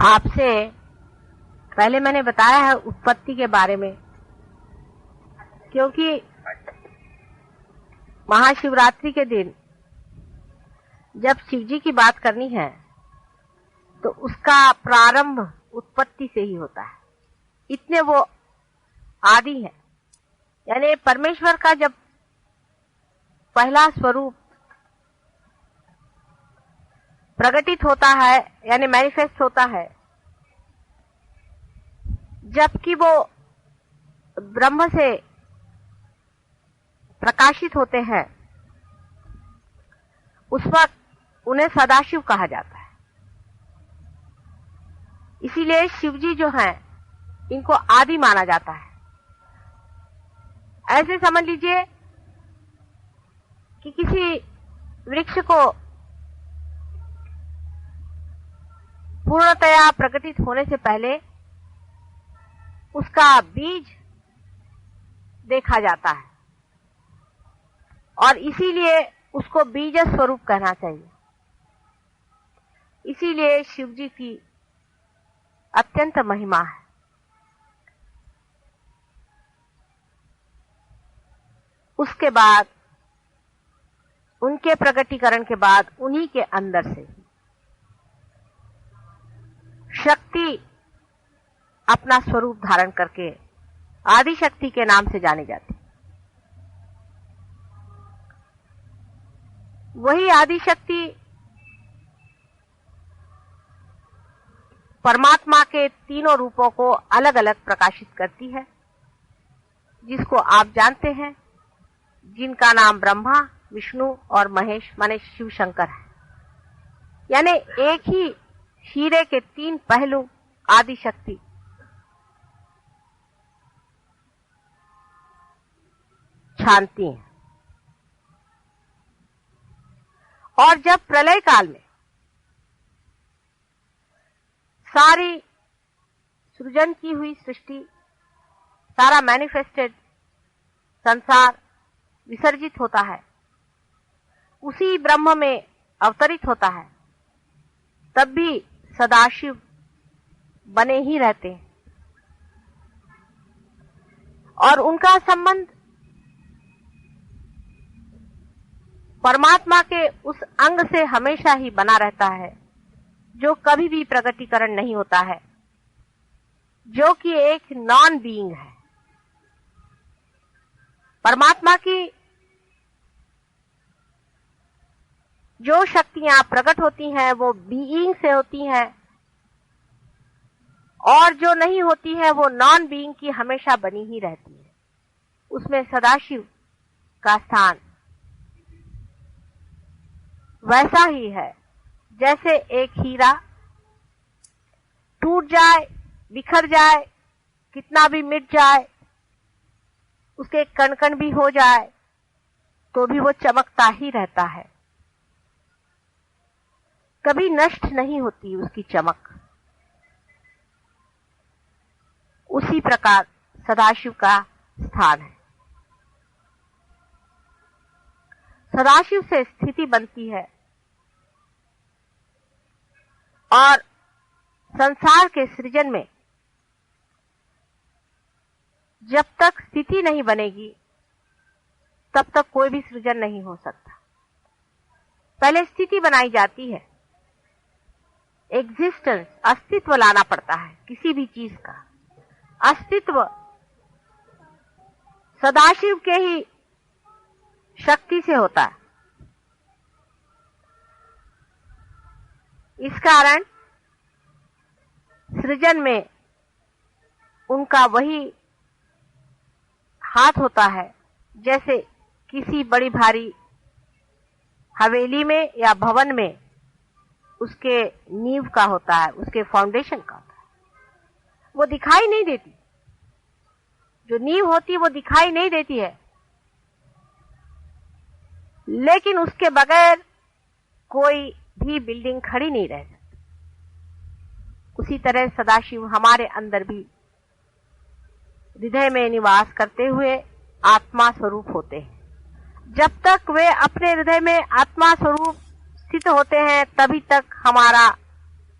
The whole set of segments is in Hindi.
आपसे पहले मैंने बताया है उत्पत्ति के बारे में, क्योंकि महाशिवरात्रि के दिन जब शिव जी की बात करनी है तो उसका प्रारंभ उत्पत्ति से ही होता है। इतने वो आदि है, यानी परमेश्वर का जब पहला स्वरूप प्रकटित होता है यानी मैनिफेस्ट होता है, जबकि वो ब्रह्म से प्रकाशित होते हैं, उस वक्त उन्हें सदाशिव कहा जाता है। इसीलिए शिव जी जो हैं इनको आदि माना जाता है। ऐसे समझ लीजिए कि किसी वृक्ष को पूर्णतया प्रकटित होने से पहले उसका बीज देखा जाता है और इसीलिए उसको बीज स्वरूप कहना चाहिए। इसीलिए शिव जी की अत्यंत महिमा है। उसके बाद उनके प्रकटीकरण के बाद उन्हीं के अंदर से शक्ति अपना स्वरूप धारण करके आदि शक्ति के नाम से जानी जाती। वही आदि शक्ति परमात्मा के तीनों रूपों को अलग अलग प्रकाशित करती है, जिसको आप जानते हैं, जिनका नाम ब्रह्मा, विष्णु और महेश माने शिव शंकर है। यानी एक ही हीरे के तीन पहलू आदि शक्ति छानती हैं। और जब प्रलय काल में सारी सृजन की हुई सृष्टि, सारा मैनिफेस्टेड संसार विसर्जित होता है, उसी ब्रह्म में अवतरित होता है, तब भी सदाशिव बने ही रहते हैं और उनका संबंध परमात्मा के उस अंग से हमेशा ही बना रहता है जो कभी भी प्रकटीकरण नहीं होता है, जो कि एक नॉन बीइंग है। परमात्मा की जो शक्तियां प्रकट होती हैं वो बीइंग से होती हैं और जो नहीं होती है वो नॉन बीइंग की हमेशा बनी ही रहती है। उसमें सदाशिव का स्थान वैसा ही है जैसे एक हीरा टूट जाए, बिखर जाए, कितना भी मिट जाए, उसके कण कण भी हो जाए तो भी वो चमकता ही रहता है, कभी नष्ट नहीं होती उसकी चमक। उसी प्रकार सदाशिव का स्थान है। सदाशिव से स्थिति बनती है और संसार के सृजन में जब तक स्थिति नहीं बनेगी तब तक कोई भी सृजन नहीं हो सकता। पहले स्थिति बनाई जाती है, एग्जिस्टेंस, अस्तित्व लाना पड़ता है किसी भी चीज का। अस्तित्व सदाशिव के ही शक्ति से होता है। इस कारण सृजन में उनका वही हाथ होता है जैसे किसी बड़ी भारी हवेली में या भवन में उसके नींव का होता है, उसके फाउंडेशन का होता है। वो दिखाई नहीं देती, जो नींव होती है वो दिखाई नहीं देती है, लेकिन उसके बगैर कोई भी बिल्डिंग खड़ी नहीं रह सकती। उसी तरह सदाशिव हमारे अंदर भी हृदय में निवास करते हुए आत्मा स्वरूप होते हैं। जब तक वे अपने हृदय में आत्मा स्वरूप स्थित होते हैं तभी तक हमारा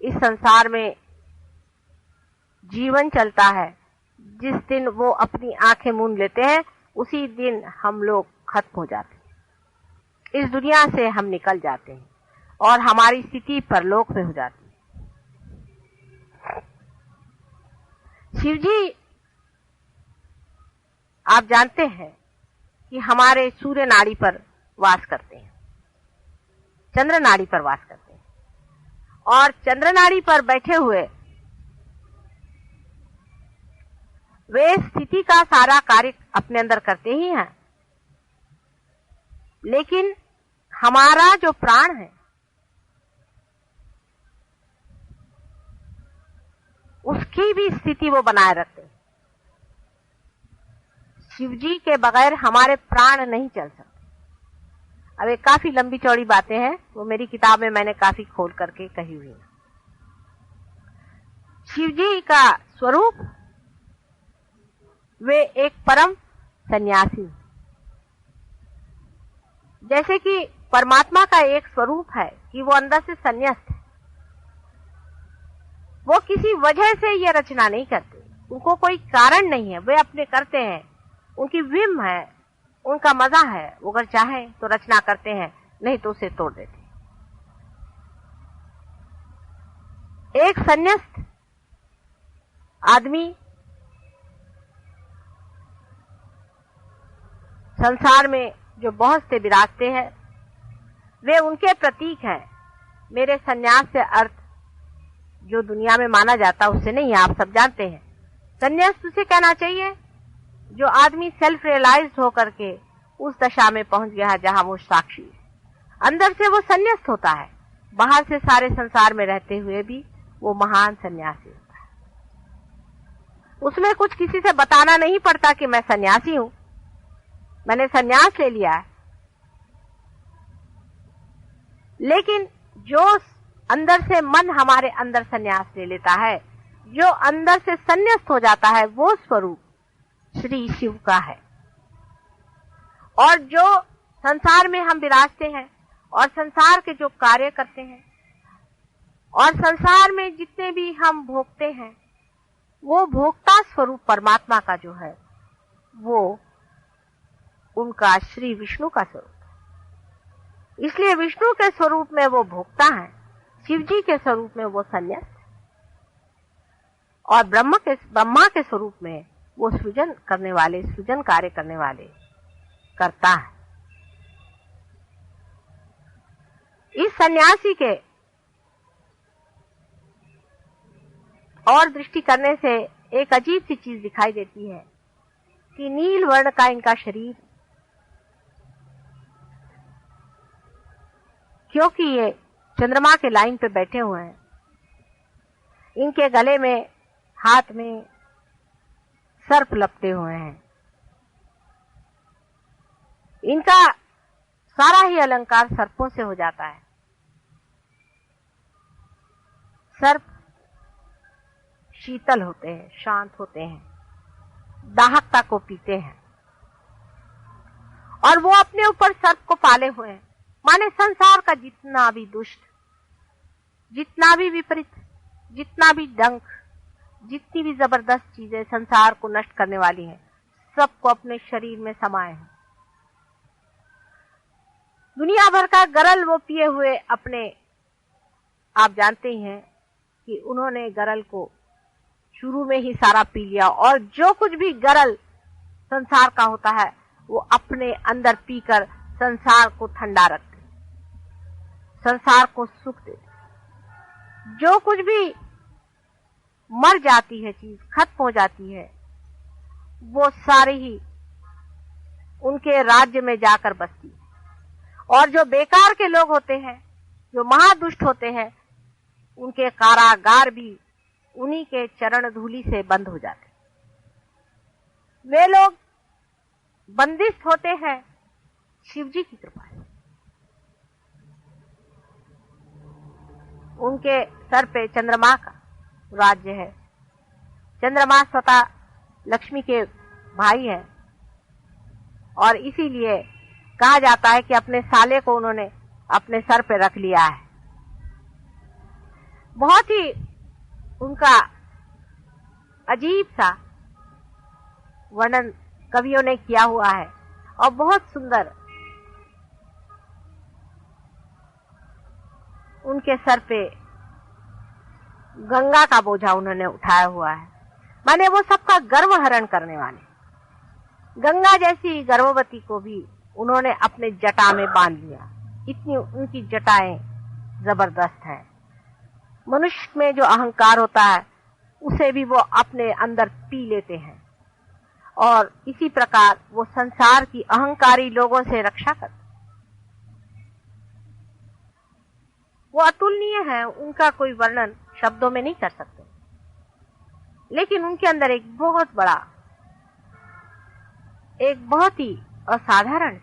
इस संसार में जीवन चलता है, जिस दिन वो अपनी आंखें मूंद लेते हैं, उसी दिन हम लोग खत्म हो जाते हैं, इस दुनिया से हम निकल जाते हैं और हमारी स्थिति परलोक में हो जाती है। शिव जी, आप जानते हैं कि हमारे सूर्य नाड़ी पर वास करते हैं, चंद्र नाड़ी पर वास करते हैं, और चंद्र नाड़ी पर बैठे हुए वे स्थिति का सारा कार्य अपने अंदर करते ही हैं, लेकिन हमारा जो प्राण है उसकी भी स्थिति वो बनाए रखते हैं। शिव जी के बगैर हमारे प्राण नहीं चल सकते। अब ये काफी लंबी चौड़ी बातें हैं, वो मेरी किताब में मैंने काफी खोल करके कही हुई है। शिव जी का स्वरूप, वे एक परम सन्यासी, जैसे कि परमात्मा का एक स्वरूप है कि वो अंदर से संन्यास्त है। वो किसी वजह से ये रचना नहीं करते, उनको कोई कारण नहीं है, वे अपने करते हैं, उनकी विम है, उनका मजा है, वो अगर चाहे तो रचना करते हैं, नहीं तो उसे तोड़ देते हैं। एक संन्यास्त आदमी संसार में जो बहुत से विराजते हैं, वे उनके प्रतीक हैं। मेरे संन्यास से अर्थ जो दुनिया में माना जाता उससे नहीं, आप सब जानते हैं। संन्यास उसे कहना चाहिए जो आदमी सेल्फ रियलाइज होकर के उस दशा में पहुंच गया है जहां वो साक्षी है। अंदर से वो संन्यास्त होता है, बाहर से सारे संसार में रहते हुए भी वो महान सन्यासी होता है। उसमें कुछ किसी से बताना नहीं पड़ता कि मैं सन्यासी हूं, मैंने सन्यास ले लिया है। लेकिन जो अंदर से मन हमारे अंदर सन्यास ले लेता है, जो अंदर से संन्यास्त हो जाता है, वो स्वरूप श्री शिव का है। और जो संसार में हम विराजते हैं और संसार के जो कार्य करते हैं और संसार में जितने भी हम भोगते हैं, वो भोक्ता स्वरूप परमात्मा का जो है वो उनका श्री विष्णु का स्वरूप है। इसलिए विष्णु के स्वरूप में वो भोक्ता है, शिव जी के स्वरूप में वो संन्यास है, और ब्रह्मा के स्वरूप में वो सृजन करने वाले, सृजन कार्य करने वाले करता है। इस सन्यासी के और दृष्टि करने से एक अजीब सी चीज दिखाई देती है कि नील वर्ण का इनका शरीर, क्योंकि ये चंद्रमा के लाइन पे बैठे हुए हैं, इनके गले में, हाथ में सर्प लपटे हुए हैं। इनका सारा ही अलंकार सर्पों से हो जाता है। सर्प शीतल होते हैं, शांत होते हैं, दाहकता को पीते हैं, और वो अपने ऊपर सर्प को पाले हुए हैं। माने संसार का जितना भी दुष्ट, जितना भी विपरीत, जितना भी डंक, जितनी भी जबरदस्त चीजें संसार को नष्ट करने वाली हैं, सबको अपने शरीर में समाये हैं। दुनिया भर का गरल वो पिए हुए अपने, आप जानते ही हैं कि उन्होंने गरल को शुरू में ही सारा पी लिया, और जो कुछ भी गरल संसार का होता है वो अपने अंदर पीकर संसार को ठंडा रखते, संसार को सुख देते। जो कुछ भी मर जाती है चीज, खत्म हो जाती है, वो सारी ही उनके राज्य में जाकर बसती है। और जो बेकार के लोग होते हैं, जो महादुष्ट होते हैं, उनके कारागार भी उन्हीं के चरण धूलि से बंद हो जाते। वे लोग बंदिश होते हैं शिव जी की कृपा से। उनके सर पे चंद्रमा का राज्य है। चंद्रमा स्वतः लक्ष्मी के भाई हैं, और इसीलिए कहा जाता है कि अपने साले को उन्होंने अपने सर पे रख लिया है। बहुत ही उनका अजीब सा वर्णन कवियों ने किया हुआ है और बहुत सुंदर। उनके सर पे गंगा का बोझा उन्होंने उठाया हुआ है, माने वो सबका गर्व हरण करने वाले। गंगा जैसी गर्भवती को भी उन्होंने अपने जटा में बांध लिया, इतनी उनकी जटाएं जबरदस्त है। मनुष्य में जो अहंकार होता है उसे भी वो अपने अंदर पी लेते हैं और इसी प्रकार वो संसार की अहंकारी लोगों से रक्षा करते। वो अतुलनीय है, उनका कोई वर्णन शब्दों में नहीं कर सकते, लेकिन उनके अंदर एक बहुत बड़ा, एक बहुत ही असाधारण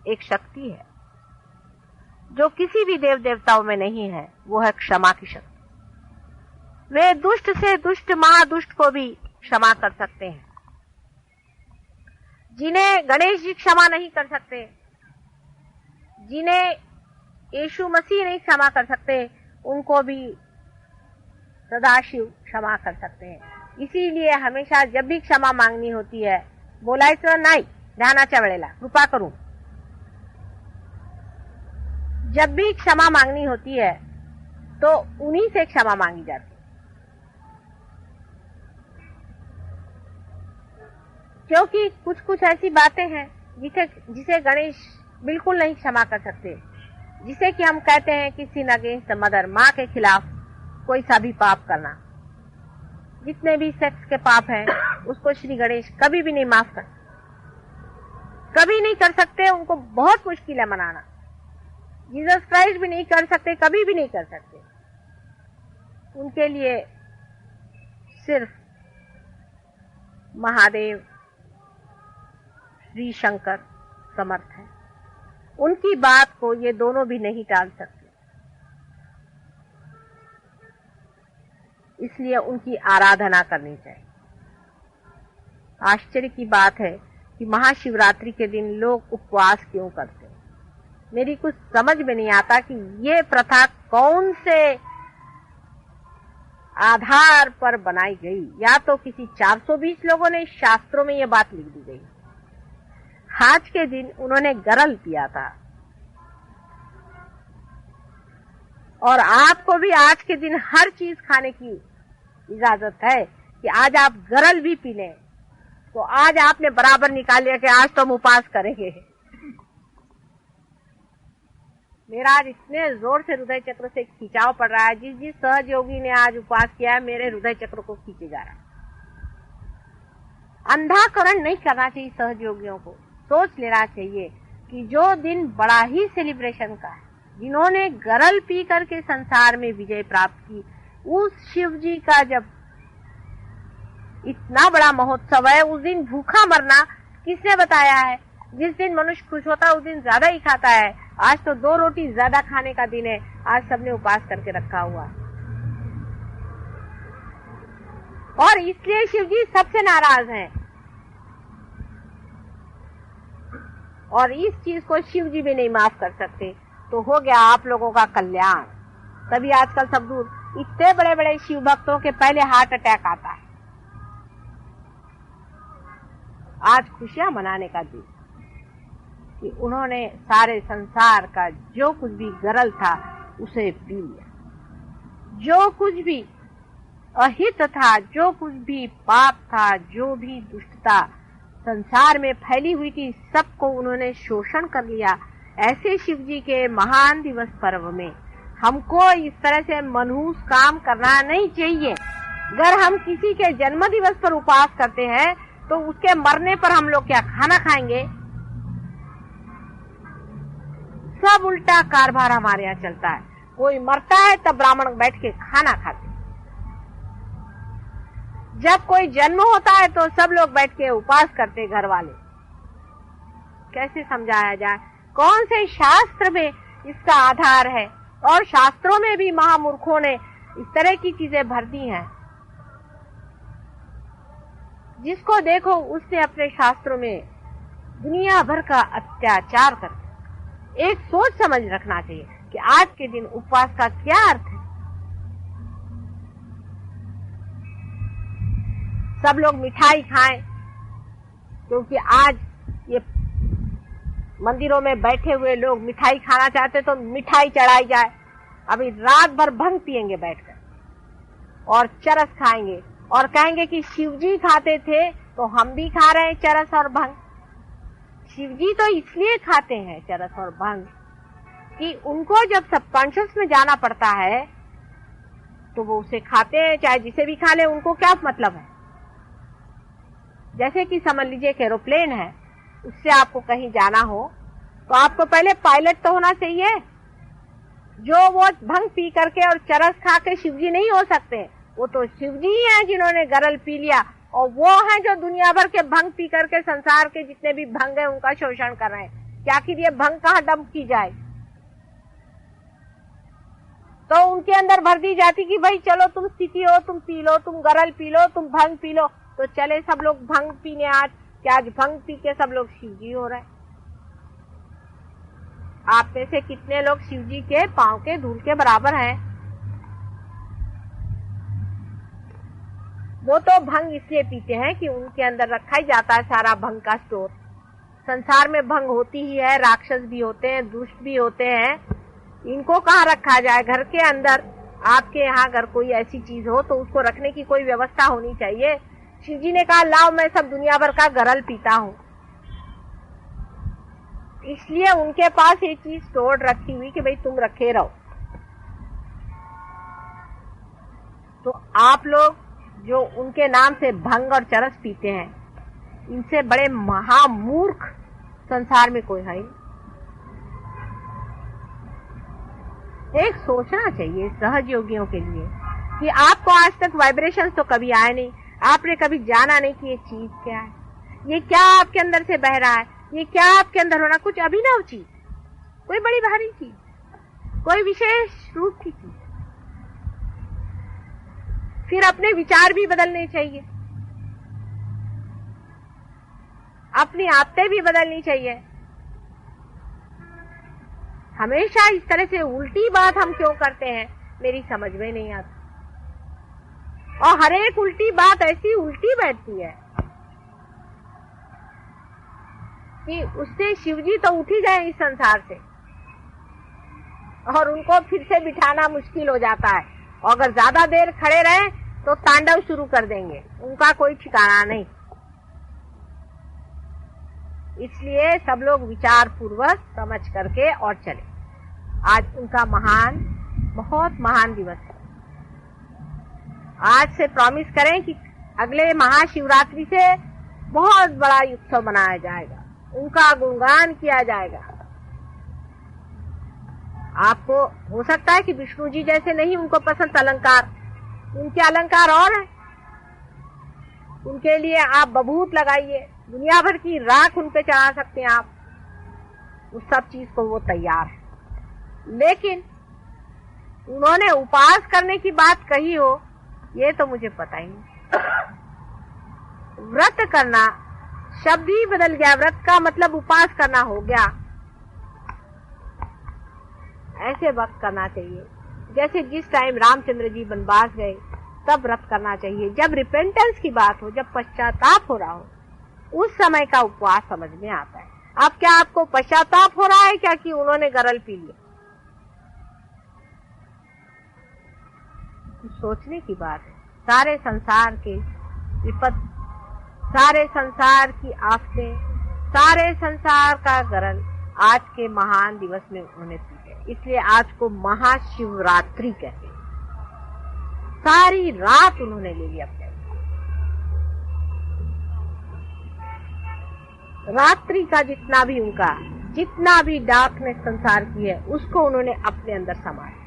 एक शक्ति है जो किसी भी देव देवताओं में नहीं है। वो है क्षमा की शक्ति। वे दुष्ट से दुष्ट महादुष्ट को भी क्षमा कर सकते हैं। जिन्हें गणेश जी क्षमा नहीं कर सकते, जिन्हें यीशु मसीह नहीं क्षमा कर सकते, उनको भी सदाशिव क्षमा कर सकते हैं। इसीलिए हमेशा जब भी क्षमा मांगनी होती है बोलायचं नाही ध्यानाच्या वेळेला कृपा करून। जब भी क्षमा मांगनी होती है तो उन्हीं से क्षमा मांगी जाती है, क्योंकि कुछ कुछ ऐसी बातें हैं जिसे गणेश बिल्कुल नहीं क्षमा कर सकते। जिसे कि हम कहते हैं कि सिन अगेंस्ट द मदर, माँ के खिलाफ कोई सा भी पाप करना, जितने भी सेक्स के पाप हैं उसको श्री गणेश कभी भी नहीं माफ कर, कभी नहीं कर सकते। उनको बहुत मुश्किल है मनाना। जीसस क्राइस्ट भी नहीं कर सकते, कभी भी नहीं कर सकते। उनके लिए सिर्फ महादेव, श्री शंकर समर्थ है। उनकी बात को ये दोनों भी नहीं टाल सकते, इसलिए उनकी आराधना करनी चाहिए। आश्चर्य की बात है कि महाशिवरात्रि के दिन लोग उपवास क्यों करते हैं। मेरी कुछ समझ में नहीं आता कि ये प्रथा कौन से आधार पर बनाई गई। या तो किसी 420 लोगों ने शास्त्रों में ये बात लिख दी गई। आज के दिन उन्होंने गरल पिया था, और आपको भी आज के दिन हर चीज खाने की इजाजत है कि आज आप गरल भी पी लें। तो आज आपने बराबर निकाल लिया कि आज तो हम उपवास करेंगे। मेरा आज इतने जोर से हृदय चक्र से खिंचाव पड़ रहा है। जिस सहज योगी ने आज उपवास किया है, मेरे हृदय चक्र को खींचे जा रहा है। अंधाकरण नहीं करना चाहिए सहज योगियों को। सोच लेना चाहिए कि जो दिन बड़ा ही सेलिब्रेशन का है, जिन्होंने गरल पी करके संसार में विजय प्राप्त की, उस शिव जी का जब इतना बड़ा महोत्सव है, उस दिन भूखा मरना किसने बताया है? जिस दिन मनुष्य खुश होता है उस दिन ज्यादा ही खाता है। आज तो 2 रोटी ज्यादा खाने का दिन है, आज सबने उपवास करके रखा हुआ है। और इसलिए शिव जी सबसे नाराज हैं, और इस चीज को शिव जी भी नहीं माफ कर सकते। तो हो गया आप लोगों का कल्याण। तभी आजकल सब दूर इतने बड़े बड़े शिव भक्तों के पहले हार्ट अटैक आता है। आज खुशियां मनाने का दिन कि उन्होंने सारे संसार का जो कुछ भी गरल था उसे पी लिया, जो कुछ भी अहित था, जो कुछ भी पाप था, जो भी दुष्टता संसार में फैली हुई थी, सबको उन्होंने शोषण कर लिया। ऐसे शिव जी के महान दिवस पर्व में हमको इस तरह से मनहूस काम करना नहीं चाहिए। अगर हम किसी के जन्म दिवस पर उपवास करते हैं तो उसके मरने पर हम लोग क्या खाना खाएंगे? सब उल्टा कारभार हमारे यहाँ चलता है। कोई मरता है तब ब्राह्मण बैठ के खाना खाते, जब कोई जन्म होता है तो सब लोग बैठ के उपवास करते घर वाले। कैसे समझाया जाए? कौन से शास्त्र में इसका आधार है? और शास्त्रों में भी महामूर्खों ने इस तरह की चीजें भर दी हैं। जिसको देखो उसने अपने शास्त्रों में दुनिया भर का अत्याचार कर। एक सोच समझ रखना चाहिए कि आज के दिन उपवास का क्या अर्थ है। सब लोग मिठाई खाएं, क्योंकि आज ये मंदिरों में बैठे हुए लोग मिठाई खाना चाहते तो मिठाई चढ़ाई जाए। अभी रात भर भंग पिएंगे बैठकर और चरस खाएंगे और कहेंगे कि शिवजी खाते थे तो हम भी खा रहे हैं चरस और भंग। शिवजी तो इसलिए खाते हैं चरस और भंग कि उनको जब सबकॉन्शियस में जाना पड़ता है तो वो उसे खाते हैं, चाहे जिसे भी खा ले, उनको क्या मतलब है। जैसे कि समझ लीजिए एक एरोप्लेन है, उससे आपको कहीं जाना हो तो आपको पहले पायलट तो होना चाहिए। जो वो भंग पी करके और चरस खा के शिवजी नहीं हो सकते, वो तो शिवजी ही हैं जिन्होंने गरल पी लिया, और वो हैं जो दुनिया भर के भंग पी करके संसार के जितने भी भंग है उनका शोषण कर रहे हैं। क्या आखिर ये भंग कहाँ डंप की जाए? तो उनके अंदर भर दी जाती कि भाई चलो तुम स्थिति हो, तुम पी लो, तुम गरल पी लो, तुम भंग पी लो। तो चले सब लोग भंग पीने आज, क्या आज भंग पी के सब लोग शिवजी हो रहे हैं। आप में से कितने लोग शिवजी के पांव के धूल के बराबर हैं? वो तो भंग इसलिए पीते हैं कि उनके अंदर रखा ही जाता है सारा भंग का स्टोर। संसार में भंग होती ही है, राक्षस भी होते हैं, दुष्ट भी होते हैं, इनको कहाँ रखा जाए? घर के अंदर आपके यहाँ अगर कोई ऐसी चीज हो तो उसको रखने की कोई व्यवस्था होनी चाहिए। शिवजी ने कहा लाओ मैं सब दुनिया भर का गरल पीता हूँ, इसलिए उनके पास ये चीज स्टोर रखी हुई कि भाई तुम रखे रहो। तो आप लोग जो उनके नाम से भंग और चरस पीते हैं, इनसे बड़े महामूर्ख संसार में कोई है। एक सोचना चाहिए सहज योगियों के लिए कि आपको आज तक वाइब्रेशंस तो कभी आए नहीं, आपने कभी जाना नहीं कि ये चीज क्या है, ये क्या आपके अंदर से बह रहा है, ये क्या आपके अंदर होना, कुछ अभिनव चीज, कोई बड़ी भारी चीज, कोई विशेष रूप की चीज। फिर अपने विचार भी बदलने चाहिए, अपनी आदतें भी बदलनी चाहिए। हमेशा इस तरह से उल्टी बात हम क्यों करते हैं मेरी समझ में नहीं आती, और हर एक उल्टी बात ऐसी उल्टी बैठती है कि उससे शिवजी तो उठ ही गए इस संसार से और उनको फिर से बिठाना मुश्किल हो जाता है, और अगर ज्यादा देर खड़े रहे तो तांडव शुरू कर देंगे, उनका कोई ठिकाना नहीं। इसलिए सब लोग विचार पूर्वक समझ करके और चले। आज उनका महान, बहुत महान दिवस है। आज से प्रॉमिस करें कि अगले महाशिवरात्रि से बहुत बड़ा उत्सव मनाया जाएगा, उनका गुणगान किया जाएगा। आपको हो सकता है कि विष्णु जी जैसे नहीं उनको पसंद अलंकार, उनके अलंकार और हैं, उनके लिए आप बभूत लगाइए, दुनिया भर की राख उन पे चढ़ा सकते हैं आप, उस सब चीज को वो तैयार है। लेकिन उन्होंने उपास करने की बात कही हो ये तो मुझे पता ही नहीं। व्रत करना शब्द ही बदल गया, व्रत का मतलब उपास करना हो गया। ऐसे वक्त करना चाहिए जैसे जिस टाइम रामचंद्र जी वनवास गए तब व्रत करना चाहिए। जब रिपेंटेंस की बात हो, जब पश्चाताप हो रहा हो, उस समय का उपवास समझ में आता है। अब क्या आपको पश्चाताप हो रहा है क्या कि उन्होंने गरल पी लिया? सोचने की बात है। सारे संसार के विपद, सारे संसार की आफतें, सारे संसार का गरल आज के महान दिवस में उन्होंने पी है, इसलिए आज को महाशिवरात्रि कहते हैं। सारी रात उन्होंने ले लिया अपने, रात्रि का जितना भी उनका, जितना भी डार्कनेस संसार की है उसको उन्होंने अपने अंदर समाया।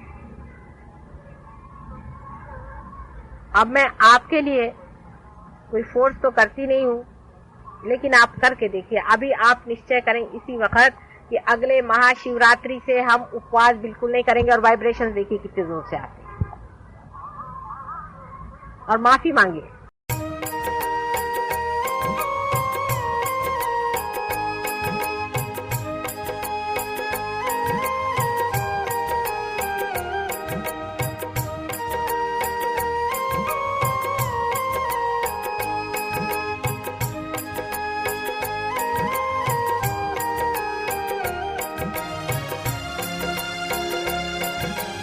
अब मैं आपके लिए कोई फोर्स तो करती नहीं हूँ, लेकिन आप करके देखिए। अभी आप निश्चय करें इसी वक्त कि अगले महाशिवरात्रि से हम उपवास बिल्कुल नहीं करेंगे, और वाइब्रेशन देखिए कितने जोर से आते हैं। और माफी मांगिए,